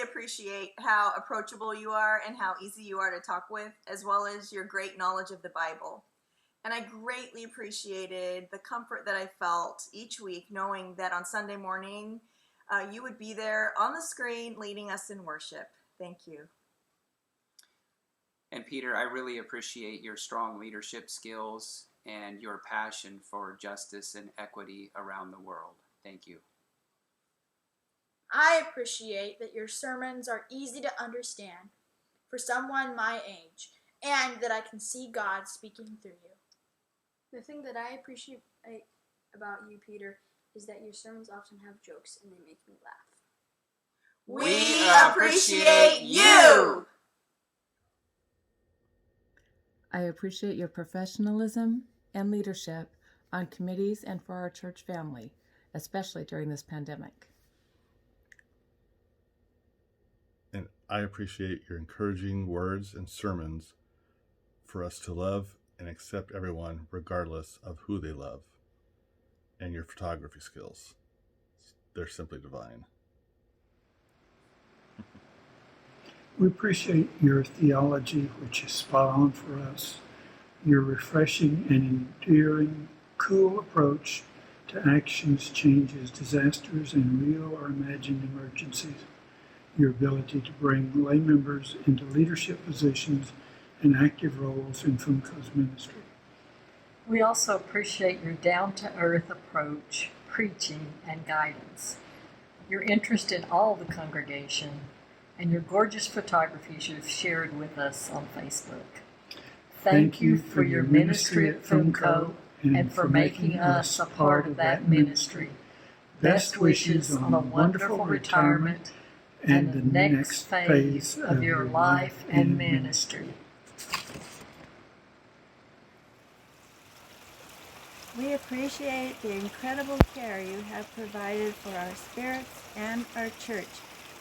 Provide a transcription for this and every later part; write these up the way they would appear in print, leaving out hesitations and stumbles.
appreciate how approachable you are and how easy you are to talk with, as well as your great knowledge of the Bible. And I greatly appreciated the comfort that I felt each week knowing that on Sunday morning, you would be there on the screen leading us in worship. Thank you. And Peter, I really appreciate your strong leadership skills and your passion for justice and equity around the world. Thank you. I appreciate that your sermons are easy to understand for someone my age, and that I can see God speaking through you. The thing that I appreciate about you, Peter, is that your sermons often have jokes and they make me laugh. We appreciate you! I appreciate your professionalism and leadership on committees and for our church family, especially during this pandemic. And I appreciate your encouraging words and sermons for us to love and accept everyone regardless of who they love, and your photography skills. They're simply divine. We appreciate your theology, which is spot on for us, your refreshing and endearing, cool approach to actions, changes, disasters, and real or imagined emergencies, your ability to bring lay members into leadership positions and active roles in Funco's ministry. We also appreciate your down-to-earth approach, preaching, and guidance, your interest in all the congregation, and your gorgeous photographies you've shared with us on Facebook. Thank you for your ministry at Funco and for making us a part of that ministry. Best wishes on a wonderful retirement and the next phase of your life and ministry. We appreciate the incredible care you have provided for our spirits and our church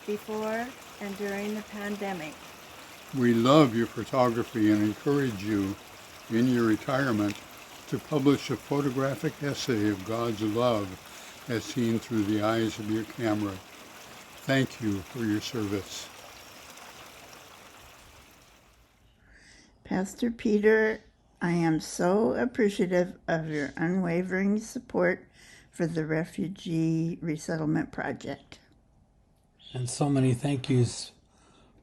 before and during the pandemic. We love your photography and encourage you in your retirement to publish a photographic essay of God's love as seen through the eyes of your camera. Thank you for your service. Pastor Peter, I am so appreciative of your unwavering support for the Refugee Resettlement Project. And so many thank yous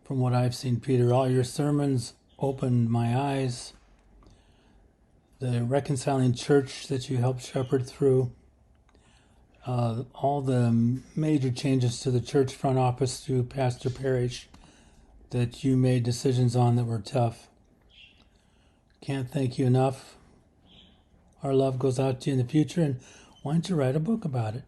from what I've seen, Peter. All your sermons opened my eyes. The reconciling church that you helped shepherd through. All the major changes to the church front office through Pastor Parrish that you made decisions on that were tough. Can't thank you enough. Our love goes out to you in the future, and why don't you write a book about it?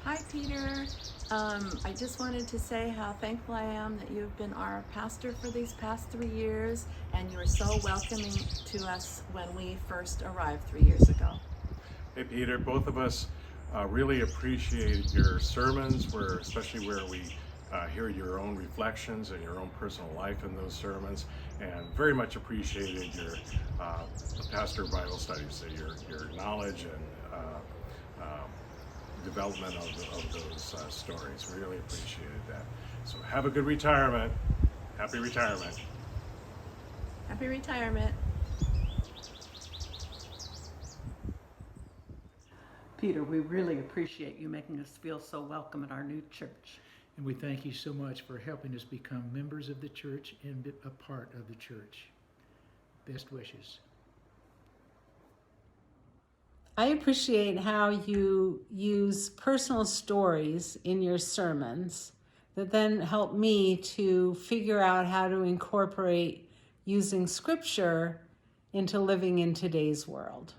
Hi, Peter. I just wanted to say how thankful I am that you've been our pastor for these past 3 years, and you were so welcoming to us when we first arrived 3 years ago. Hey, Peter, both of us really appreciate your sermons, especially where we hear your own reflections and your own personal life in those sermons, and very much appreciated your pastor Bible studies, your knowledge and development of those stories. We really appreciated that. So have a good retirement. Happy retirement. Happy retirement. Peter, we really appreciate you making us feel so welcome at our new church. And we thank you so much for helping us become members of the church and a part of the church. Best wishes. I appreciate how you use personal stories in your sermons that then help me to figure out how to incorporate using scripture into living in today's world.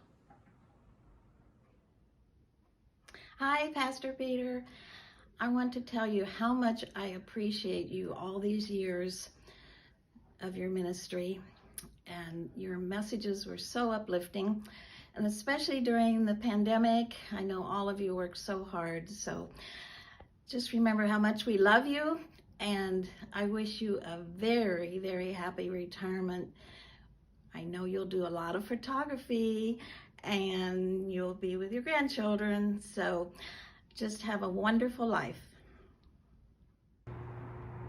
Hi, Pastor Peter. I want to tell you how much I appreciate you all these years of your ministry, and your messages were so uplifting, and especially during the pandemic. I know all of you worked so hard, so just remember how much we love you, and I wish you a very, very happy retirement. I know you'll do a lot of photography and you'll be with your grandchildren, so just have a wonderful life.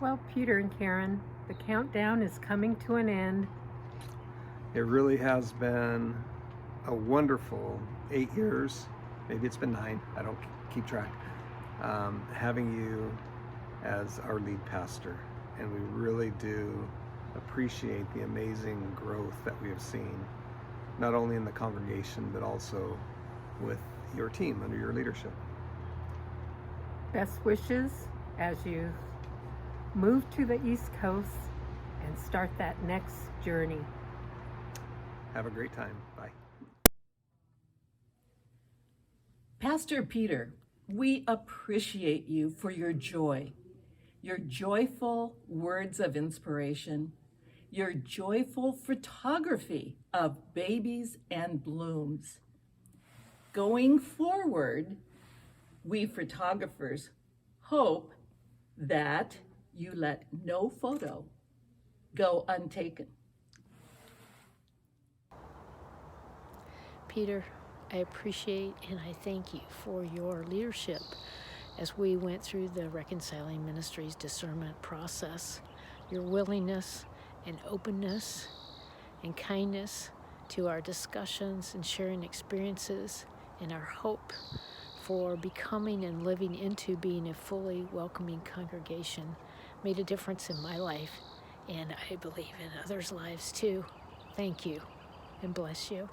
Well, Peter and Karen, the countdown is coming to an end. It really has been a wonderful 8 years. Maybe it's been 9. I don't keep track. Having you as our lead pastor. And we really do appreciate the amazing growth that we have seen, not only in the congregation, but also with your team under your leadership. Best wishes as you move to the East Coast and start that next journey. Have a great time. Bye. Pastor Peter, we appreciate you for your joy, your joyful words of inspiration, your joyful photography of babies and blooms. Going forward, we photographers hope that you let no photo go untaken. Peter, I appreciate and I thank you for your leadership as we went through the Reconciling Ministries discernment process. Your willingness and openness and kindness to our discussions and sharing experiences and our hope for becoming and living into being a fully welcoming congregation made a difference in my life, and I believe in others' lives too. Thank you and bless you.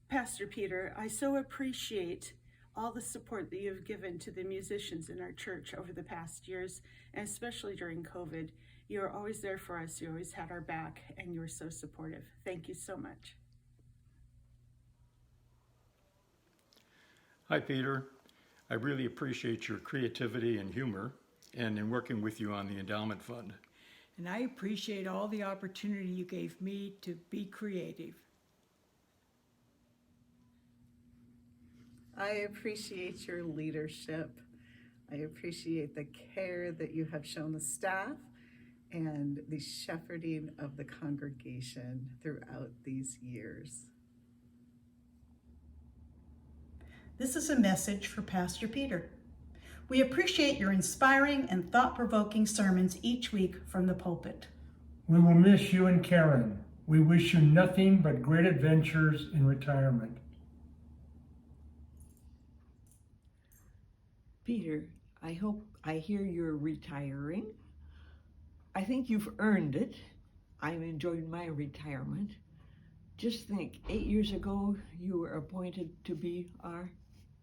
Pastor Peter, I so appreciate all the support that you've given to the musicians in our church over the past years, and especially during COVID. You were always there for us. You always had our back, and you were so supportive. Thank you so much. Hi, Peter. I really appreciate your creativity and humor and in working with you on the endowment fund. And I appreciate all the opportunity you gave me to be creative. I appreciate your leadership. I appreciate the care that you have shown the staff and the shepherding of the congregation throughout these years. This is a message for Pastor Peter. We appreciate your inspiring and thought-provoking sermons each week from the pulpit. We will miss you and Karen. We wish you nothing but great adventures in retirement. Peter, I hope I hear you're retiring. I think you've earned it. I'm enjoying my retirement. Just think, 8 years ago, you were appointed to be our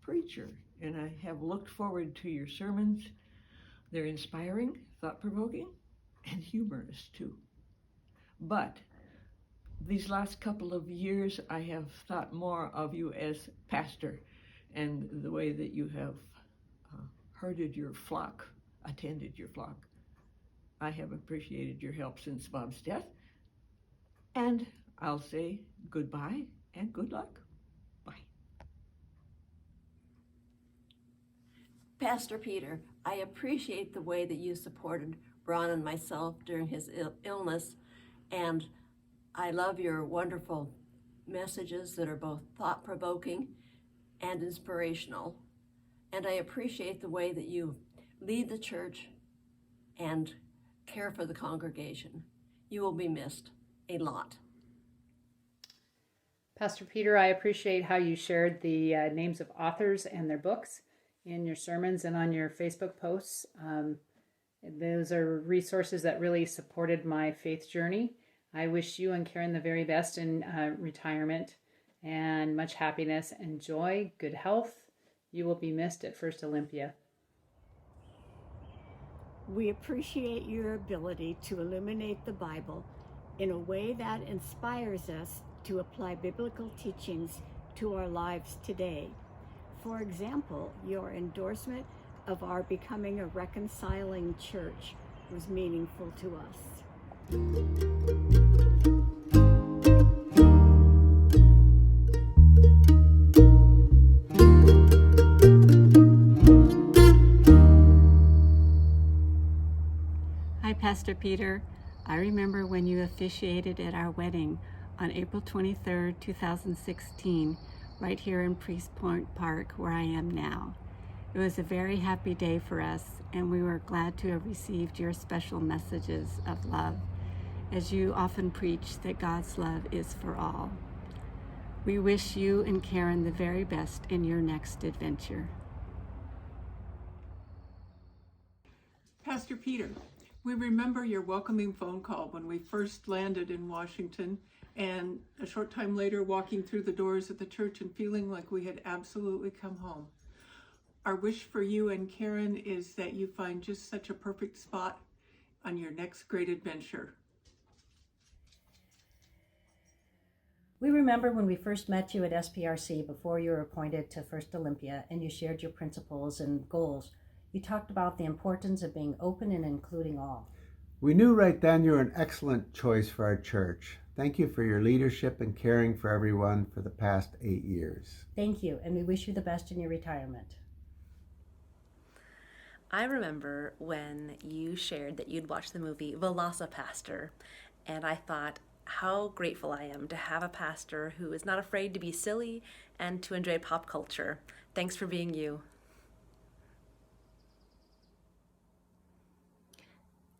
preacher, and I have looked forward to your sermons. They're inspiring, thought-provoking, and humorous too. But these last couple of years, I have thought more of you as pastor and the way that you have herded your flock, attended your flock. I have appreciated your help since Bob's death, and I'll say goodbye and good luck. Pastor Peter, I appreciate the way that you supported Ron and myself during his illness, and I love your wonderful messages that are both thought-provoking and inspirational. And I appreciate the way that you lead the church and care for the congregation. You will be missed a lot. Pastor Peter, I appreciate how you shared the names of authors and their books in your sermons and on your Facebook posts. Those are resources that really supported my faith journey. I wish you and Karen the very best in retirement and much happiness and joy, good health. You will be missed at First Olympia. We appreciate your ability to illuminate the Bible in a way that inspires us to apply biblical teachings to our lives today. For example, your endorsement of our becoming a reconciling church was meaningful to us. Hi, Pastor Peter. I remember when you officiated at our wedding on April 23rd, 2016, right here in Priest Point Park, where I am now. It was a very happy day for us, and we were glad to have received your special messages of love, as you often preach that God's love is for all. We wish you and Karen the very best in your next adventure. Pastor Peter, we remember your welcoming phone call when we first landed in Washington, and a short time later walking through the doors of the church and feeling like we had absolutely come home. Our wish for you and Karen is that you find just such a perfect spot on your next great adventure. We remember when we first met you at SPRC before you were appointed to First Olympia, and you shared your principles and goals. You talked about the importance of being open and including all. We knew right then you were an excellent choice for our church. Thank you for your leadership and caring for everyone for the past 8 years. Thank you, and we wish you the best in your retirement. I remember when you shared that you'd watched the movie Velocipastor, and I thought how grateful I am to have a pastor who is not afraid to be silly and to enjoy pop culture. Thanks for being you.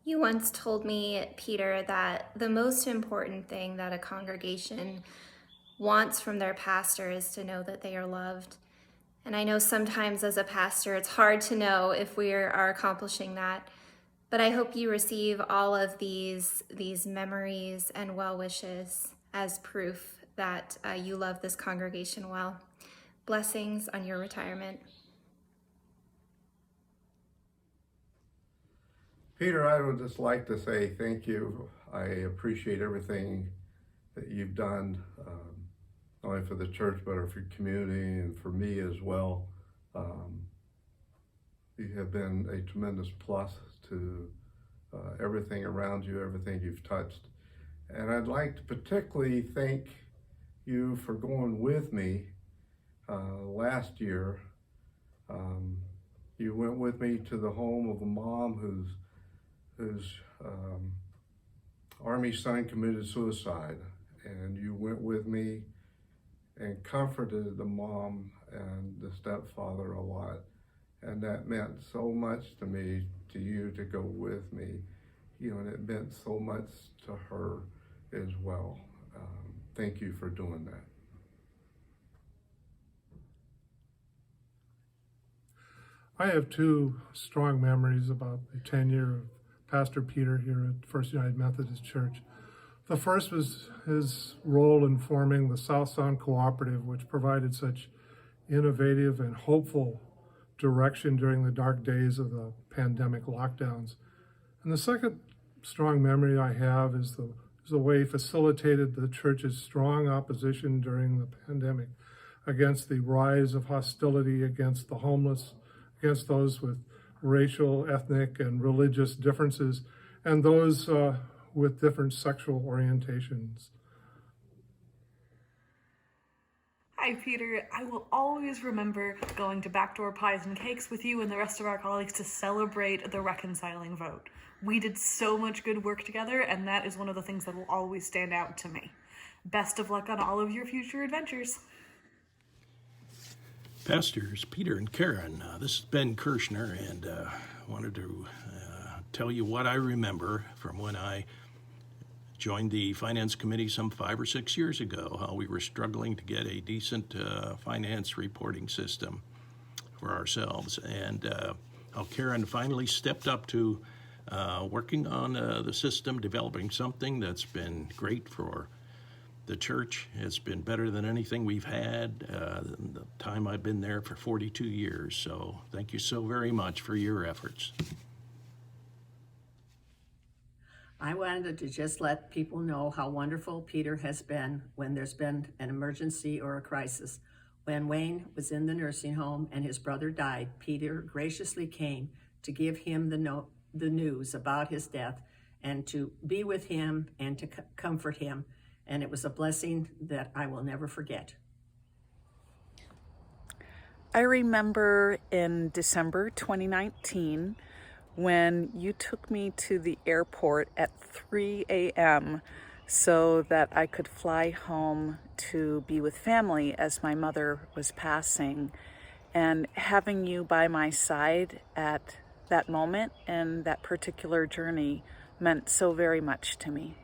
You once told me, Peter, that the most important thing that a congregation wants from their pastor is to know that they are loved. And I know sometimes as a pastor, it's hard to know if we are accomplishing that. But I hope you receive all of these memories and well wishes as proof that you love this congregation well. Blessings on your retirement. Peter, I would just like to say thank you. I appreciate everything that you've done, not only for the church, but for your community and for me as well. You have been a tremendous plus to everything around you, everything you've touched. And I'd like to particularly thank you for going with me last year. You went with me to the home of a mom whose Army son committed suicide, and you went with me and comforted the mom and the stepfather a lot, and that meant so much to me, to you, to go with me, and it meant so much to her as well. Thank you for doing that. I have two strong memories about the tenure of Pastor Peter here at First United Methodist Church. The first was his role in forming the South Sound Cooperative, which provided such innovative and hopeful direction during the dark days of the pandemic lockdowns. And the second strong memory I have is the way he facilitated the church's strong opposition during the pandemic against the rise of hostility against the homeless, against those with racial, ethnic, and religious differences, and those with different sexual orientations. Hi, Peter. I will always remember going to backdoor pies and cakes with you and the rest of our colleagues to celebrate the reconciling vote. We did so much good work together, and that is one of the things that will always stand out to me. Best of luck on all of your future adventures. Pastors Peter and Karen, this is Ben Kirshner, and wanted to tell you what I remember from when I joined the Finance Committee some 5 or 6 years ago, how we were struggling to get a decent finance reporting system for ourselves, and how Karen finally stepped up to working on the system, developing something that's been great for the church. It's been better than anything we've had the time I've been there for 42 years. So thank you so very much for your efforts. I wanted to just let people know how wonderful Peter has been when there's been an emergency or a crisis. When Wayne was in the nursing home and his brother died, Peter graciously came to give him the news about his death and to be with him and to comfort him. And it was a blessing that I will never forget. I remember in December 2019 when you took me to the airport at 3 a.m. so that I could fly home to be with family as my mother was passing. And having you by my side at that moment and that particular journey meant so very much to me.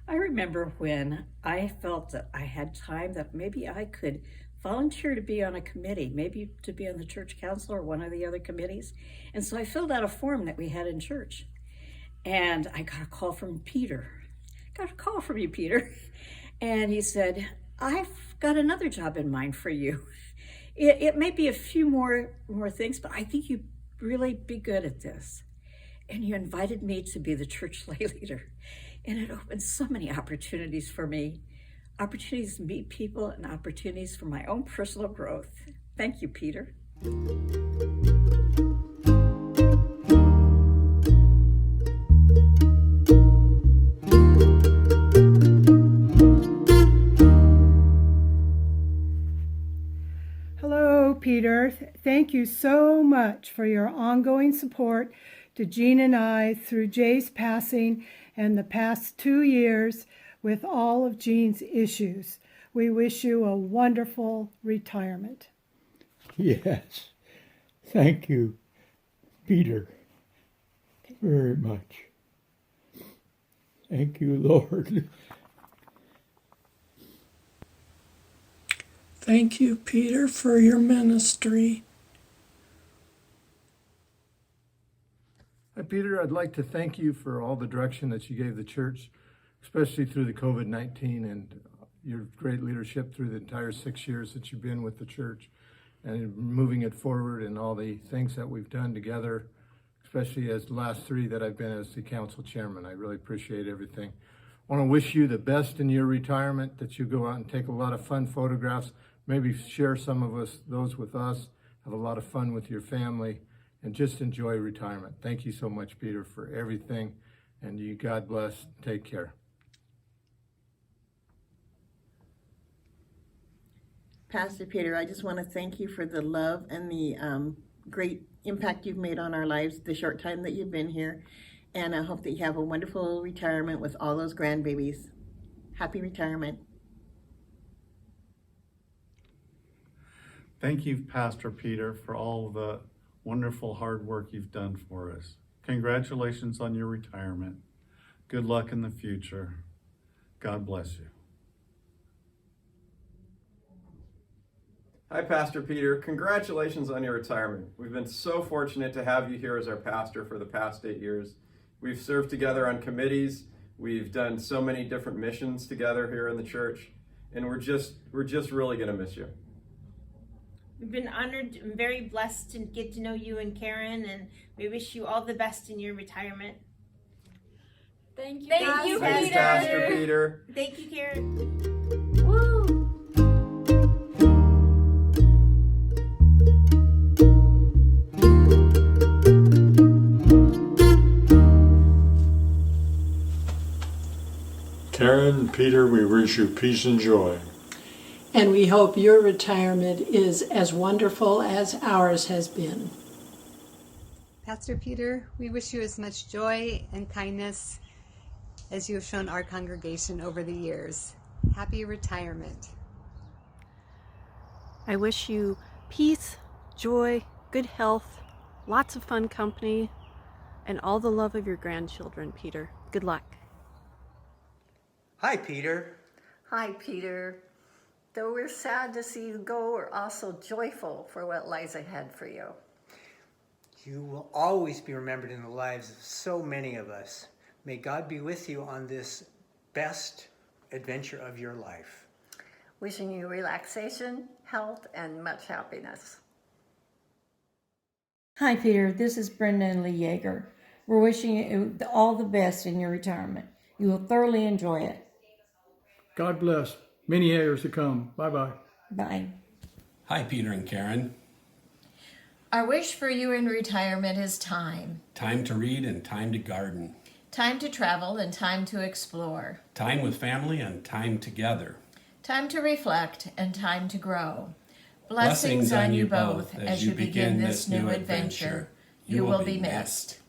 I remember when I felt that I had time that maybe I could volunteer to be on a committee, maybe to be on the church council or one of the other committees. And so I filled out a form that we had in church. And I got a call from Peter. Got a call from you, Peter. And he said, I've got another job in mind for you. It may be a few more things, but I think you'd really be good at this. And you invited me to be the church lay leader. And it opened so many opportunities for me, opportunities to meet people and opportunities for my own personal growth. Thank you, Peter. Hello, Peter. Thank you so much for your ongoing support to Jean and I through Jay's passing and the past 2 years with all of Jean's issues. We wish you a wonderful retirement. Yes. Thank you, Peter, very much. Thank you, Lord. Thank you, Peter, for your ministry. Hi, Peter. I'd like to thank you for all the direction that you gave the church, especially through the COVID-19 and your great leadership through the entire 6 years that you've been with the church and moving it forward and all the things that we've done together, especially as the last 3 that I've been as the council chairman. I really appreciate everything. I want to wish you the best in your retirement, that you go out and take a lot of fun photographs, maybe share some of those with us, have a lot of fun with your family, and just enjoy retirement. Thank you so much, Peter, for everything. And you, God bless. Take care. Pastor Peter, I just want to thank you for the love and the great impact you've made on our lives the short time that you've been here. And I hope that you have a wonderful retirement with all those grandbabies. Happy retirement. Thank you, Pastor Peter, for all the wonderful hard work you've done for us. Congratulations on your retirement. Good luck in the future. God bless you. Hi, Pastor Peter. Congratulations on your retirement. We've been so fortunate to have you here as our pastor for the past 8 years. We've served together on committees. We've done so many different missions together here in the church, and we're just really going to miss you. We've been honored and very blessed to get to know you and Karen, and we wish you all the best in your retirement. Thank you, Thank you, Thank you, Pastor Peter. Thank you, Karen. Woo! Karen, Peter, we wish you peace and joy. And we hope your retirement is as wonderful as ours has been. Pastor Peter, we wish you as much joy and kindness as you have shown our congregation over the years. Happy retirement. I wish you peace, joy, good health, lots of fun company, and all the love of your grandchildren, Peter. Good luck. Hi, Peter. Hi, Peter. Though we're sad to see you go, we're also joyful for what lies ahead for you. You will always be remembered in the lives of so many of us. May God be with you on this best adventure of your life. Wishing you relaxation, health, and much happiness. Hi, Peter. This is Brenda and Lee Yeager. We're wishing you all the best in your retirement. You will thoroughly enjoy it. God bless. Many years to come. Bye-bye. Bye. Hi, Peter and Karen. Our wish for you in retirement is time. Time to read and time to garden. Time to travel and time to explore. Time with family and time together. Time to reflect and time to grow. Blessings on you both as you begin this new adventure. You will be missed.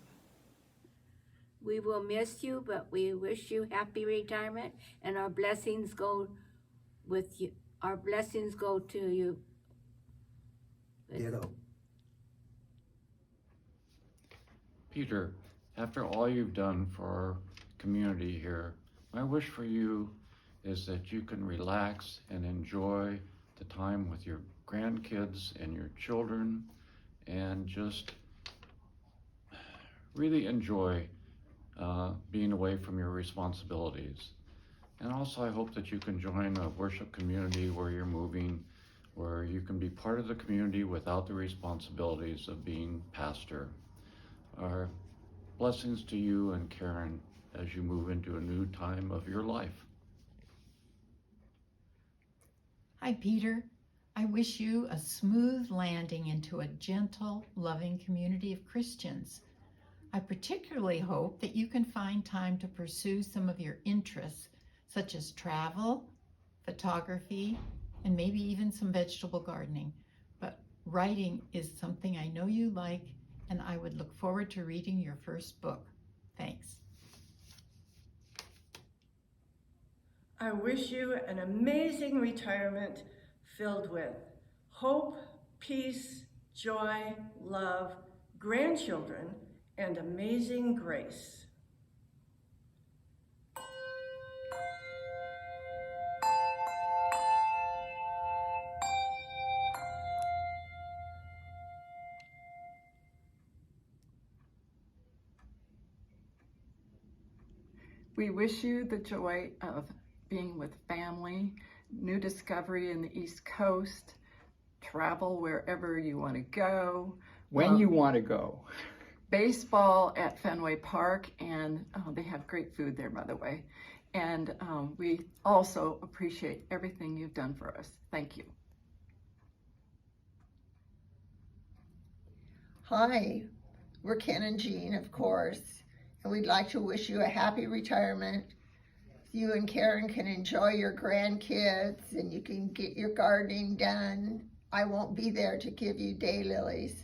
We will miss you, but we wish you happy retirement, and our blessings go with you, Our blessings go to you. Ditto. Peter, after all you've done for our community here, my wish for you is that you can relax and enjoy the time with your grandkids and your children and just really enjoy being away from your responsibilities. And also I hope that you can join a worship community where you're moving, where you can be part of the community without the responsibilities of being pastor. Our blessings to you and Karen as you move into a new time of your life. Hi, Peter. I wish you a smooth landing into a gentle, loving community of Christians. I particularly hope that you can find time to pursue some of your interests, such as travel, photography, and maybe even some vegetable gardening. But writing is something I know you like, and I would look forward to reading your first book. Thanks. I wish you an amazing retirement filled with hope, peace, joy, love, grandchildren, and amazing grace. We wish you the joy of being with family, new discovery in the East Coast, travel wherever you want to go. When you want to go. Baseball at Fenway Park, and they have great food there, by the way. And we also appreciate everything you've done for us. Thank you. Hi, we're Ken and Jean, of course, and we'd like to wish you a happy retirement. You and Karen can enjoy your grandkids and you can get your gardening done. I won't be there to give you daylilies.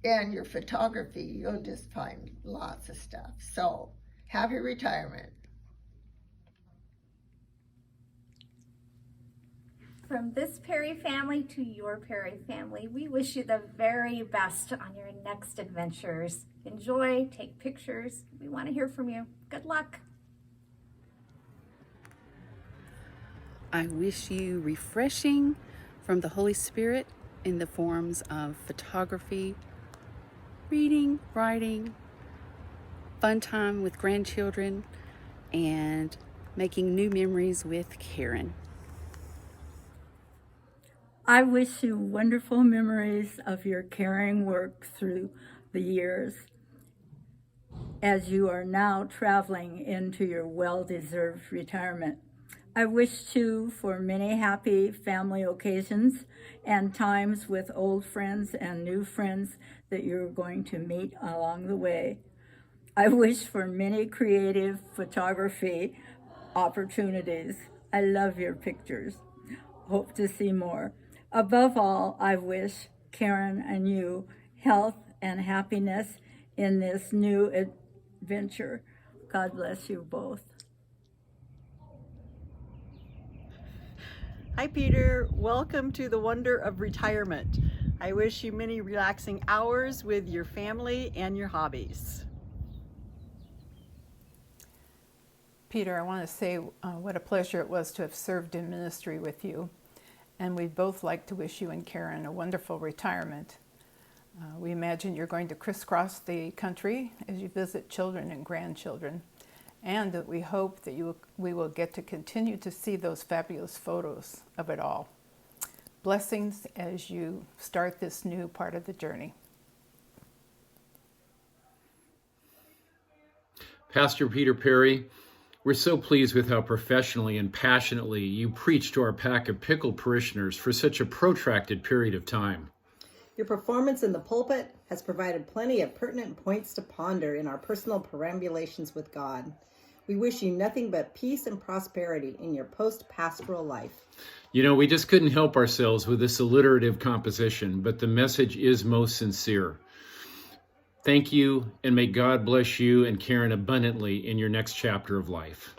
And your photography, you'll just find lots of stuff. So, happy retirement. From this Perry family to your Perry family, we wish you the very best on your next adventures. Enjoy, take pictures. We want to hear from you. Good luck. I wish you refreshing from the Holy Spirit in the forms of photography, reading, writing, fun time with grandchildren, and making new memories with Karen. I wish you wonderful memories of your caring work through the years as you are now traveling into your well-deserved retirement. I wish you for many happy family occasions and times with old friends and new friends that you're going to meet along the way. I wish for many creative photography opportunities. I love your pictures. Hope to see more. Above all, I wish Karen and you health and happiness in this new adventure. God bless you both. Hi, Peter. Welcome to the wonder of retirement. I wish you many relaxing hours with your family and your hobbies. Peter, I want to say what a pleasure it was to have served in ministry with you. And we'd both like to wish you and Karen a wonderful retirement. We imagine you're going to crisscross the country as you visit children and grandchildren, and that we hope that we will get to continue to see those fabulous photos of it all. Blessings as you start this new part of the journey. Pastor Peter Perry, we're so pleased with how professionally and passionately you preach to our pack of pickled parishioners for such a protracted period of time. Your performance in the pulpit has provided plenty of pertinent points to ponder in our personal perambulations with God. We wish you nothing but peace and prosperity in your post-pastoral life. You know, we just couldn't help ourselves with this alliterative composition, but the message is most sincere. Thank you, and may God bless you and Karen abundantly in your next chapter of life.